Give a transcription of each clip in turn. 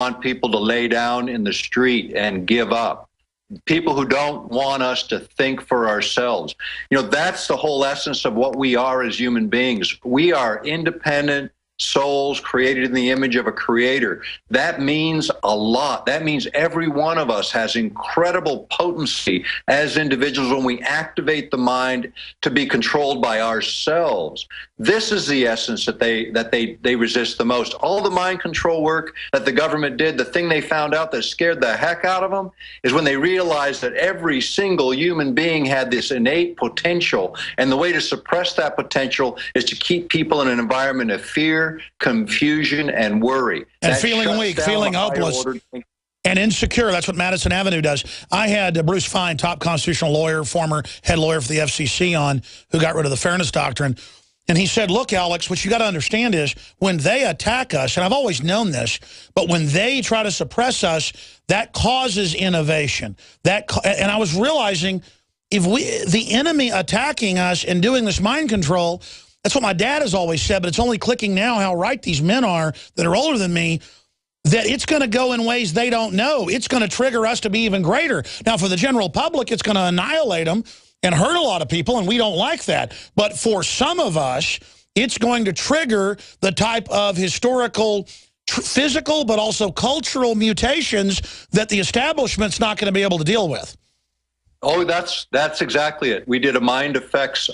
want people to lay down in the street and give up. People who don't want us to think for ourselves. You know, that's the whole essence of what we are as human beings. We are independent souls created in the image of a creator. That means a lot. That means every one of us has incredible potency as individuals when we activate the mind to be controlled by ourselves. This is the essence that they resist the most. All the mind control work that the government did, the thing they found out that scared the heck out of them is when they realized that every single human being had this innate potential, and the way to suppress that potential is to keep people in an environment of fear, confusion, and worry. And feeling weak, feeling hopeless, and insecure. That's what Madison Avenue does. I had Bruce Fein, top constitutional lawyer, former head lawyer for the FCC on, who got rid of the Fairness Doctrine. And he said, look, Alex, what you got to understand is when they attack us, and I've always known this, but when they try to suppress us, that causes innovation. And I was realizing if the enemy attacking us and doing this mind control, that's what my dad has always said, but it's only clicking now how right these men are that are older than me, that it's going to go in ways they don't know. It's going to trigger us to be even greater. Now, for the general public, it's going to annihilate them and hurt a lot of people, and we don't like that. But for some of us, it's going to trigger the type of historical, physical, but also cultural mutations that the establishment's not going to be able to deal with. Oh, that's exactly it. We did a Mind Effects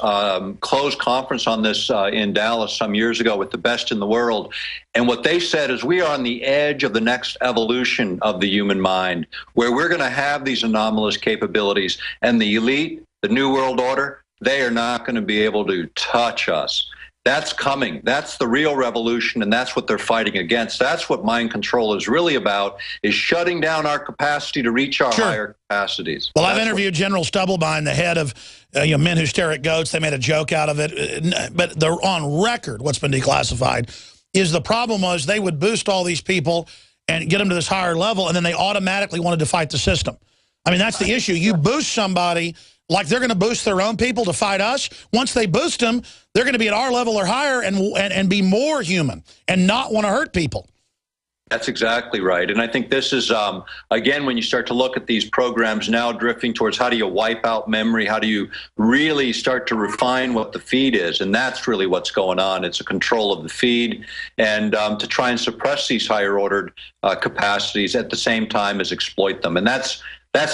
closed conference on this in Dallas some years ago with the best in the world. And what they said is we are on the edge of the next evolution of the human mind, where we're going to have these anomalous capabilities. And the elite, the New World Order, they are not going to be able to touch us. That's coming. That's the real revolution, and that's what they're fighting against. That's what mind control is really about, is shutting down our capacity to reach our higher capacities. Well, I've interviewed General Stubblebine, the head of Men Who Stare at Goats. They made a joke out of it, but they're on record. What's been declassified is the problem was they would boost all these people and get them to this higher level, and then they automatically wanted to fight the system. I mean, that's the issue. You boost somebody like they're going to boost their own people to fight us. Once they boost them, they're going to be at our level or higher and be more human and not want to hurt people. That's exactly right. And I think this is, again, when you start to look at these programs now drifting towards how do you wipe out memory, how do you really start to refine what the feed is, and that's really what's going on. It's a control of the feed and to try and suppress these higher ordered capacities at the same time as exploit them. And that's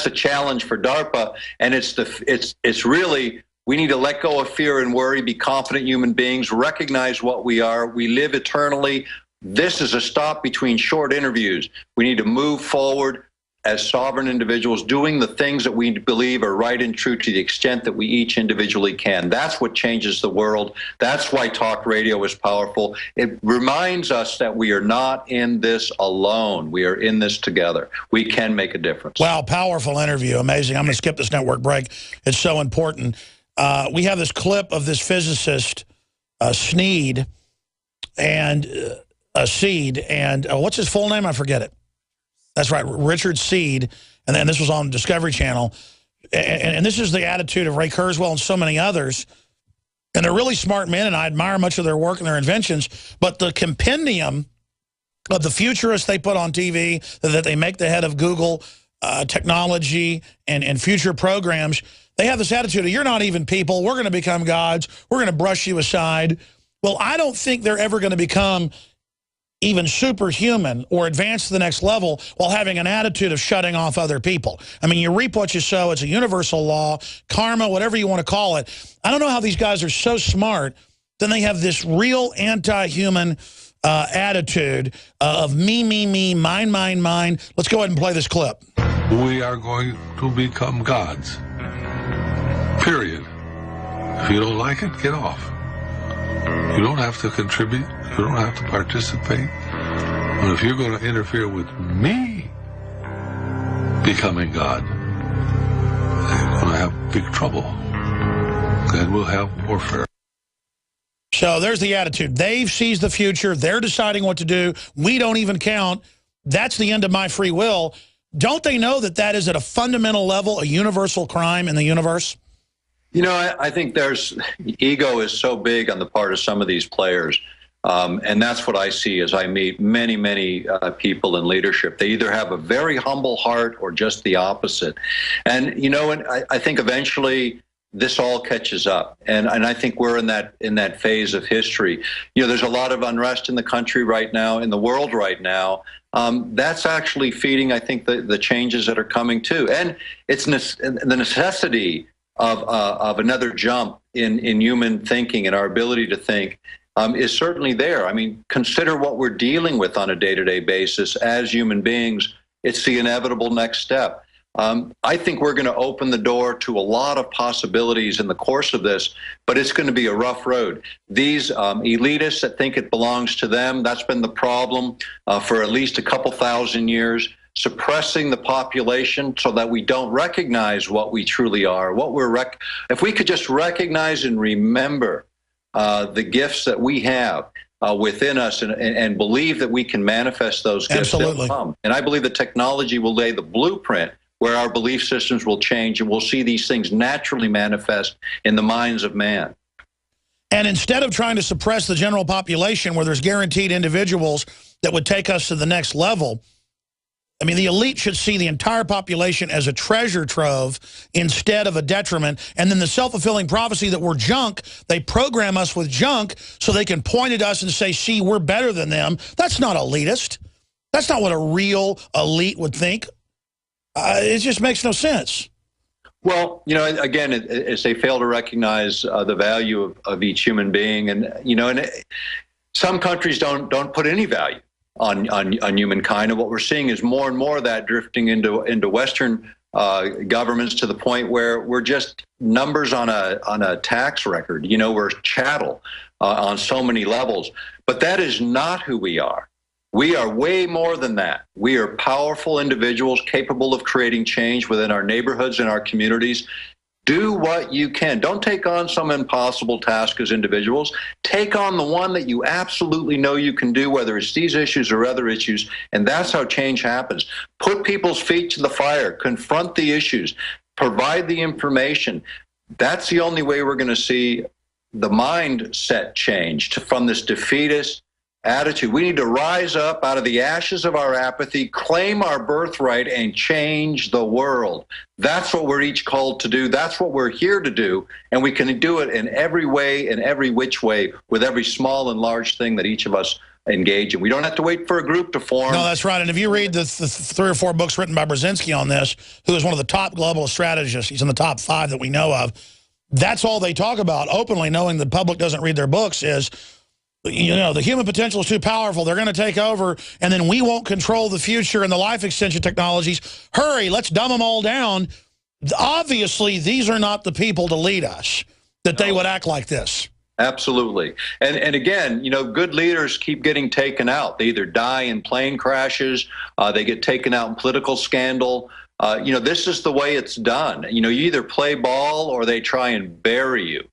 the challenge for DARPA, and it's really, we need to let go of fear and worry, be confident human beings, recognize what we are. We live eternally. This is a stop between short interviews. We need to move forward as sovereign individuals, doing the things that we believe are right and true to the extent that we each individually can. That's what changes the world. That's why talk radio is powerful. It reminds us that we are not in this alone. We are in this together. We can make a difference. Wow, powerful interview. Amazing. I'm going to skip this network break. It's so important. We have this clip of this physicist, Sneed, and Seed, and what's his full name? I forget it. That's right, Richard Seed, and then this was on Discovery Channel. And this is the attitude of Ray Kurzweil and so many others. And they're really smart men, and I admire much of their work and their inventions. But the compendium of the futurists they put on TV, that they make the head of Google technology and future programs, they have this attitude of, you're not even people, we're going to become gods, we're going to brush you aside. Well, I don't think they're ever going to become even superhuman or advance to the next level while having an attitude of shutting off other people. I mean, you reap what you sow. It's a universal law, karma, whatever you want to call it. I don't know how these guys are so smart. Then they have this real anti-human attitude of me, mine, mine, mine. Let's go ahead and play this clip. We are going to become gods. Period. If you don't like it, get off. You don't have to contribute. You don't have to participate. But if you're going to interfere with me becoming God, then you're going to have big trouble. And we'll have warfare. So there's the attitude. They've seized the future. They're deciding what to do. We don't even count. That's the end of my free will. Don't they know that that is at a fundamental level a universal crime in the universe? You know, I think ego is so big on the part of some of these players. And that's what I see as I meet many, many people in leadership. They either have a very humble heart or just the opposite. And, you know, and I think eventually this all catches up. And I think we're in that phase of history. You know, there's a lot of unrest in the country right now, in the world right now. That's actually feeding, I think, the changes that are coming too. And it's the necessity of another jump in human thinking and our ability to think is certainly there. I mean, consider what we're dealing with on a day-to-day basis as human beings. It's the inevitable next step. I think we're going to open the door to a lot of possibilities in the course of this, but it's going to be a rough road. These elitists that think it belongs to them, that's been the problem for at least a couple thousand years, suppressing the population so that we don't recognize what we truly are, what if we could just recognize and remember the gifts that we have within us and believe that we can manifest those gifts. Absolutely. And I believe that technology will lay the blueprint where our belief systems will change and we'll see these things naturally manifest in the minds of man. And instead of trying to suppress the general population where there's guaranteed individuals that would take us to the next level, I mean, the elite should see the entire population as a treasure trove instead of a detriment. And then the self-fulfilling prophecy that we're junk, they program us with junk so they can point at us and say, see, we're better than them. That's not elitist. That's not what a real elite would think. It just makes no sense. Well, you know, again, as they fail to recognize the value of each human being. And, you know, and some countries don't put any value on humankind. And what we're seeing is more and more of that drifting into Western governments to the point where we're just numbers on a tax record. You know, we're chattel on so many levels. But that is not who we are. We are way more than that. We are powerful individuals capable of creating change within our neighborhoods and our communities. Do what you can. Don't take on some impossible task as individuals. Take on the one that you absolutely know you can do, whether it's these issues or other issues, and that's how change happens. Put people's feet to the fire. Confront the issues. Provide the information. That's the only way we're going to see the mindset change from this defeatist attitude. We need to rise up out of the ashes of our apathy, claim our birthright, and change the world. That's what we're each called to do. That's what we're here to do. And we can do it in every way, in every which way, with every small and large thing that each of us engage in. We don't have to wait for a group to form. No, that's right. And if you read the 3 or 4 books written by Brzezinski on this, who is one of the top global strategists, he's in the top 5 that we know of, that's all they talk about openly, knowing the public doesn't read their books, is, you know, the human potential is too powerful. They're going to take over, and then we won't control the future and the life extension technologies. Hurry, let's dumb them all down. Obviously, these are not the people to lead us, that they would act like this. Absolutely. And again, you know, good leaders keep getting taken out. They either die in plane crashes, they get taken out in political scandal. You know, this is the way it's done. You know, you either play ball or they try and bury you.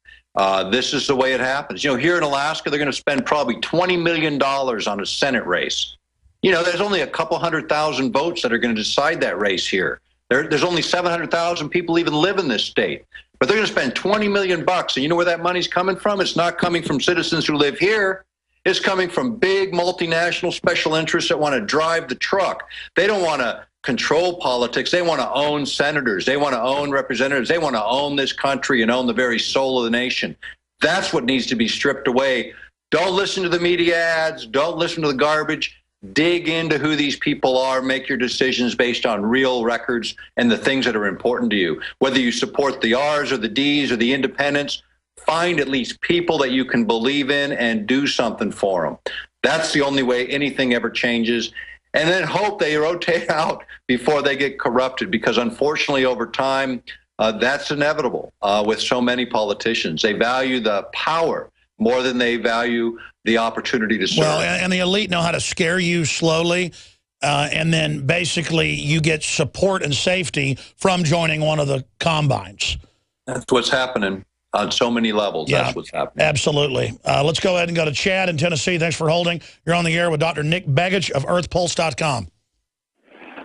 This is the way it happens. You know, here in Alaska, they're going to spend probably $20 million on a Senate race. You know, there's only a couple 100,000 votes that are going to decide that race here. There's only 700,000 people even live in this state. But they're going to spend $20 million. And you know where that money's coming from? It's not coming from citizens who live here. It's coming from big multinational special interests that want to drive the truck. They don't want to control politics. They want to own senators. They want to own representatives. They want to own this country and own the very soul of the nation. That's what needs to be stripped away. Don't listen to the media ads. Don't listen to the garbage. Dig into who these people are. Make your decisions based on real records and the things that are important to you. Whether you support the R's or the D's or the independents, find at least people that you can believe in and do something for them. That's the only way anything ever changes. And then hope they rotate out before they get corrupted, because unfortunately over time, that's inevitable with so many politicians. They value the power more than they value the opportunity to serve. Well, and the elite know how to scare you slowly, and then basically you get support and safety from joining one of the combines. That's what's happening on so many levels. Yeah, that's what's happening. Absolutely. Let's go ahead and go to Chad in Tennessee. Thanks for holding. You're on the air with Dr. Nick Begich of EarthPulse.com.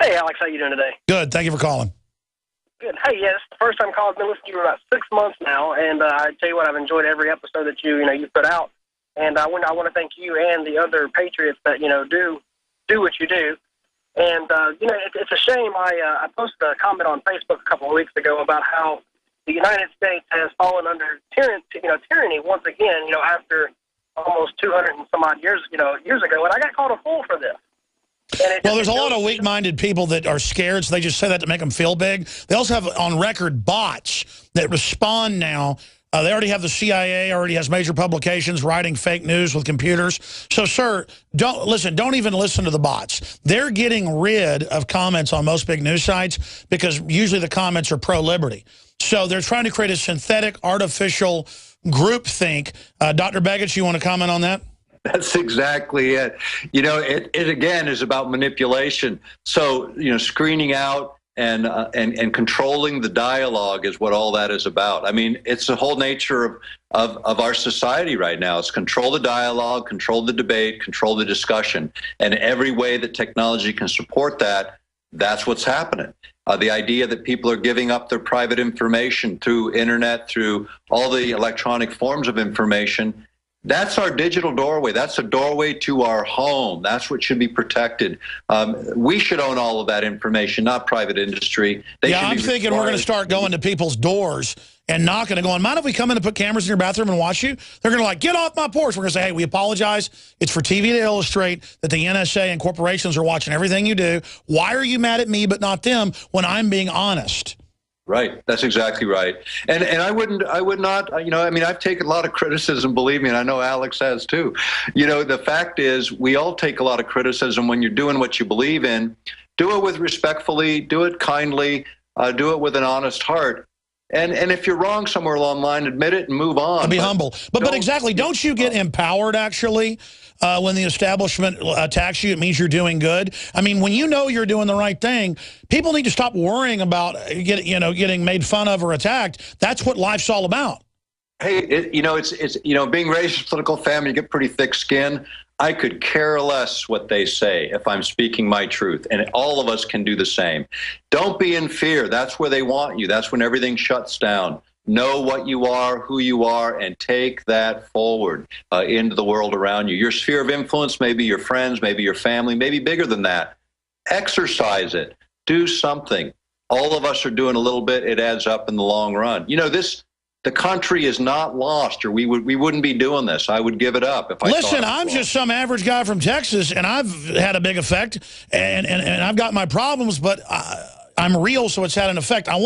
Hey, Alex, how you doing today? Good. Thank you for calling. Good. Hey, yes, the first time calling. I've been listening to you for about 6 months now, and I tell you what, I've enjoyed every episode that you put out. And I want to thank you and the other patriots that do what you do. And it's a shame. I posted a comment on Facebook a couple of weeks ago about how the United States has fallen under tyranny once again. After almost 200 and some odd years ago, and I got called a fool for this. Well, there's a lot of weak-minded people that are scared, so they just say that to make them feel big. They also have on record bots that respond now. They already have the CIA, already has major publications writing fake news with computers. So, sir, don't even listen to the bots. They're getting rid of comments on most big news sites because usually the comments are pro-liberty. So they're trying to create a synthetic, artificial groupthink. Dr. Begich, you want to comment on that? That's exactly it. It again is about manipulation. So, screening out and controlling the dialogue is what all that is about. I mean, it's the whole nature of our society right now. It's control the dialogue, control the debate, control the discussion. And every way that technology can support that, that's what's happening. The idea that people are giving up their private information through internet, through all the electronic forms of information, that's our digital doorway. That's a doorway to our home. That's what should be protected. We should own all of that information, not private industry. I'm thinking we're going to start going to people's doors and knocking and going, mind if we come in and put cameras in your bathroom and watch you? They're going to get off my porch. We're going to say, hey, we apologize. It's for TV to illustrate that the NSA and corporations are watching everything you do. Why are you mad at me but not them when I'm being honest? Right. That's exactly right. And I would not, I've taken a lot of criticism, believe me, and I know Alex has too. The fact is we all take a lot of criticism when you're doing what you believe in. Do it with respectfully, do it kindly, do it with an honest heart. And if you're wrong somewhere along the line, admit it and move on. Be humble. But exactly, don't you get empowered, actually, when the establishment attacks you? It means you're doing good. I mean, when you know you're doing the right thing, people need to stop worrying about getting made fun of or attacked. That's what life's all about. Hey, it's being raised in a political family, you get pretty thick skin. I could care less what they say if I'm speaking my truth, and all of us can do the same. Don't be in fear. That's where they want you. That's when everything shuts down. Know what you are, who you are, and take that forward into the world around you. Your sphere of influence, maybe your friends, maybe your family, maybe bigger than that. Exercise it. Do something. All of us are doing a little bit. It adds up in the long run. The country is not lost, or we wouldn't be doing this. I would give it up if I Listen, I'm just some average guy from Texas, and I've had a big effect, and I've got my problems, but I'm real, so it's had an effect. I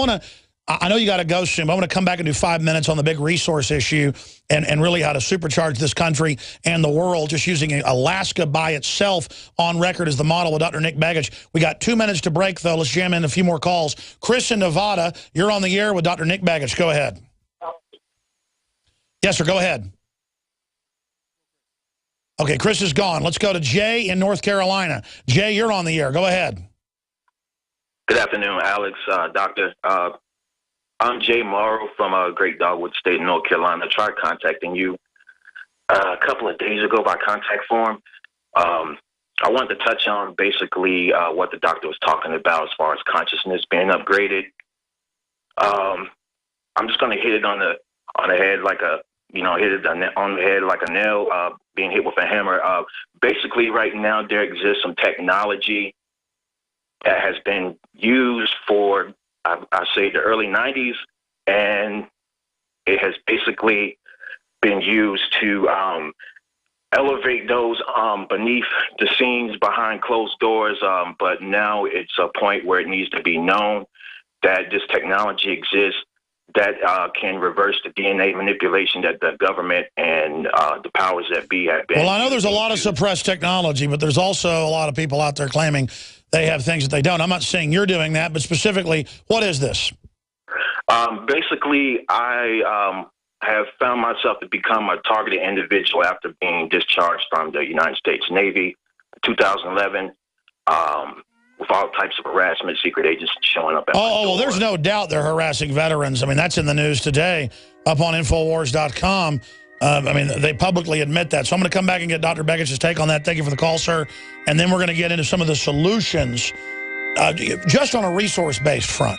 know you got to go soon, but I want to come back and do 5 minutes on the big resource issue and really how to supercharge this country and the world, just using Alaska by itself on record as the model with Dr. Nick Begich. We got 2 minutes to break, though. Let's jam in a few more calls. Chris in Nevada, you're on the air with Dr. Nick Begich. Go ahead. Yes, sir, go ahead. Okay, Chris is gone. Let's go to Jay in North Carolina. Jay, you're on the air. Go ahead. Good afternoon, Alex, Doctor. I'm Jay Morrow from Great Dogwood State, North Carolina. I tried contacting you a couple of days ago by contact form. I wanted to touch on basically what the doctor was talking about as far as consciousness being upgraded. I'm just going to hit it on the head like on the head like a nail, being hit with a hammer. Basically, right now there exists some technology that has been used for, I say, the early 90s, and it has basically been used to elevate those beneath the scenes, behind closed doors, but now it's a point where it needs to be known that this technology exists that can reverse the DNA manipulation that the government and the powers that be have been. Well, I know there's a lot of suppressed technology, but there's also a lot of people out there claiming they have things that they don't. I'm not saying you're doing that, but specifically, what is this? Basically, I have found myself to become a targeted individual after being discharged from the United States Navy in 2011. With all types of harassment, secret agents showing up at my door. Well, there's no doubt they're harassing veterans. I mean, that's in the news today up on Infowars.com. I mean, they publicly admit that. So I'm going to come back and get Dr. Begich's take on that. Thank you for the call, sir. And then we're going to get into some of the solutions just on a resource-based front.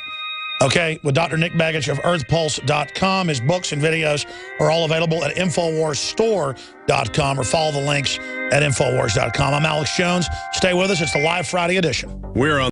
Okay, with Dr. Nick Begich of earthpulse.com. His books and videos are all available at InfoWarsStore.com or follow the links at InfoWars.com. I'm Alex Jones. Stay with us. It's the Live Friday edition. We're on